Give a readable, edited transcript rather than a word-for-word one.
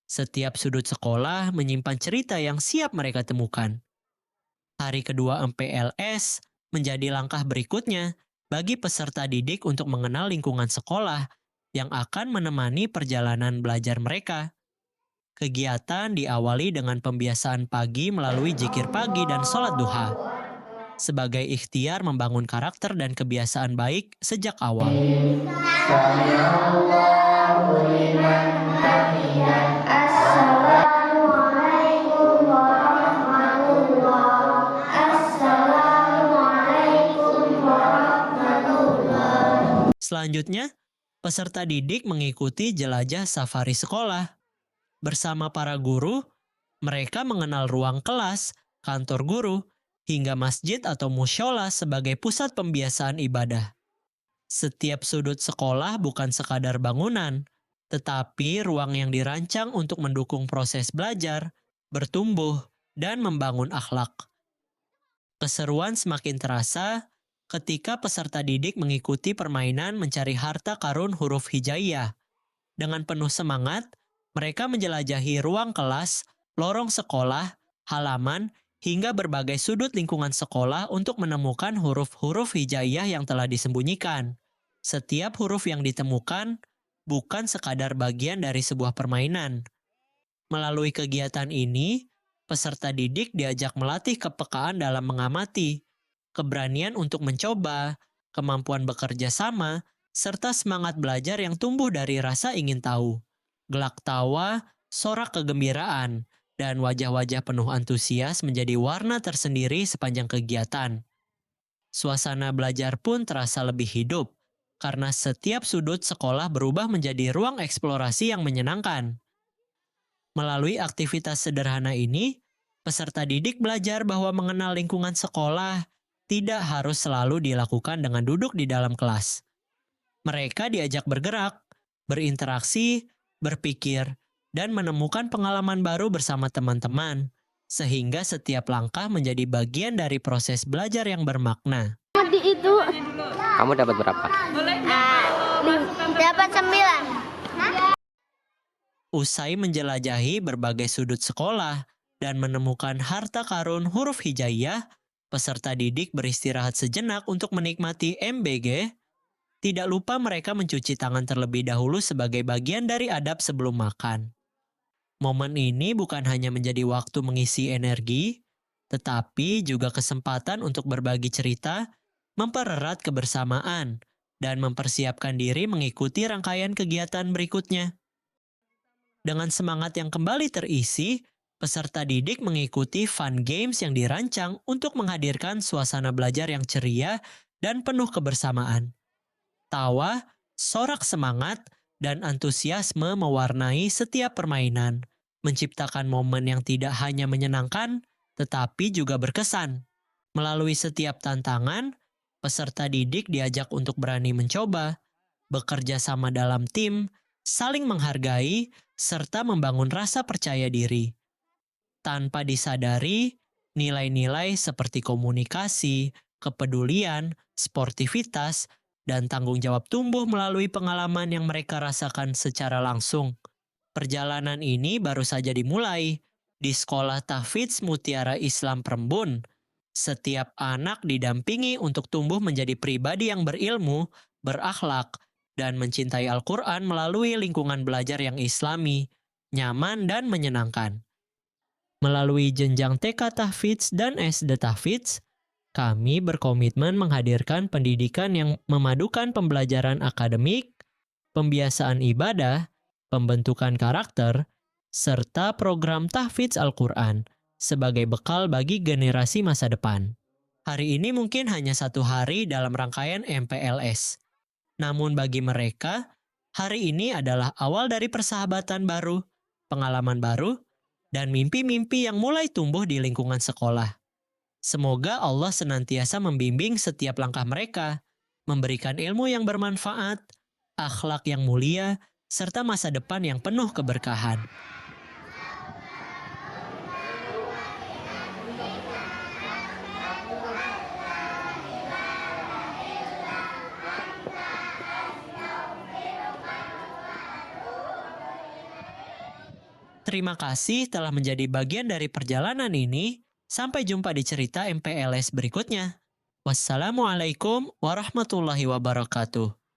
Setiap sudut sekolah menyimpan cerita yang siap mereka temukan. Hari kedua MPLS menjadi langkah berikutnya bagi peserta didik untuk mengenal lingkungan sekolah yang akan menemani perjalanan belajar mereka. Kegiatan diawali dengan pembiasaan pagi melalui zikir pagi dan sholat duha, sebagai ikhtiar membangun karakter dan kebiasaan baik sejak awal. Assalamualaikum warahmatullah. Assalamualaikum warahmatullah. Selanjutnya, peserta didik mengikuti jelajah safari sekolah. Bersama para guru, mereka mengenal ruang kelas, kantor guru, hingga masjid atau musyola sebagai pusat pembiasaan ibadah. Setiap sudut sekolah bukan sekadar bangunan, tetapi ruang yang dirancang untuk mendukung proses belajar, bertumbuh, dan membangun akhlak. Keseruan semakin terasa ketika peserta didik mengikuti permainan mencari harta karun huruf hijaiyah. Dengan penuh semangat, mereka menjelajahi ruang kelas, lorong sekolah, halaman, hingga berbagai sudut lingkungan sekolah untuk menemukan huruf-huruf hijaiyah yang telah disembunyikan. Setiap huruf yang ditemukan bukan sekadar bagian dari sebuah permainan. Melalui kegiatan ini, peserta didik diajak melatih kepekaan dalam mengamati, keberanian untuk mencoba, kemampuan bekerja sama, serta semangat belajar yang tumbuh dari rasa ingin tahu. Gelak tawa, sorak kegembiraan, dan wajah-wajah penuh antusias menjadi warna tersendiri sepanjang kegiatan. Suasana belajar pun terasa lebih hidup, karena setiap sudut sekolah berubah menjadi ruang eksplorasi yang menyenangkan. Melalui aktivitas sederhana ini, peserta didik belajar bahwa mengenal lingkungan sekolah tidak harus selalu dilakukan dengan duduk di dalam kelas. Mereka diajak bergerak, berinteraksi, berpikir, dan menemukan pengalaman baru bersama teman-teman, sehingga setiap langkah menjadi bagian dari proses belajar yang bermakna. Tadi itu Kamu dapat berapa? dapat 9. Usai menjelajahi berbagai sudut sekolah dan menemukan harta karun huruf hijaiyah, peserta didik beristirahat sejenak untuk menikmati MBG. Tidak lupa mereka mencuci tangan terlebih dahulu sebagai bagian dari adab sebelum makan. Momen ini bukan hanya menjadi waktu mengisi energi, tetapi juga kesempatan untuk berbagi cerita, mempererat kebersamaan, dan mempersiapkan diri mengikuti rangkaian kegiatan berikutnya. Dengan semangat yang kembali terisi, peserta didik mengikuti fun games yang dirancang untuk menghadirkan suasana belajar yang ceria dan penuh kebersamaan. Tawa, sorak semangat, dan antusiasme mewarnai setiap permainan, menciptakan momen yang tidak hanya menyenangkan, tetapi juga berkesan. Melalui setiap tantangan, peserta didik diajak untuk berani mencoba, bekerja sama dalam tim, saling menghargai, serta membangun rasa percaya diri. Tanpa disadari, nilai-nilai seperti komunikasi, kepedulian, sportivitas, dan tanggung jawab tumbuh melalui pengalaman yang mereka rasakan secara langsung. Perjalanan ini baru saja dimulai di Sekolah Tahfidz Mutiara Islam Perembun. Setiap anak didampingi untuk tumbuh menjadi pribadi yang berilmu, berakhlak, dan mencintai Al-Quran melalui lingkungan belajar yang islami, nyaman, dan menyenangkan. Melalui jenjang TK Tahfidz dan SD Tahfidz, kami berkomitmen menghadirkan pendidikan yang memadukan pembelajaran akademik, pembiasaan ibadah, pembentukan karakter, serta program tahfidz Al-Quran sebagai bekal bagi generasi masa depan. Hari ini mungkin hanya satu hari dalam rangkaian MPLS. Namun bagi mereka, hari ini adalah awal dari persahabatan baru, pengalaman baru, dan mimpi-mimpi yang mulai tumbuh di lingkungan sekolah. Semoga Allah senantiasa membimbing setiap langkah mereka, memberikan ilmu yang bermanfaat, akhlak yang mulia, serta masa depan yang penuh keberkahan. Terima kasih telah menjadi bagian dari perjalanan ini. Sampai jumpa di cerita MPLS berikutnya. Wassalamualaikum warahmatullahi wabarakatuh.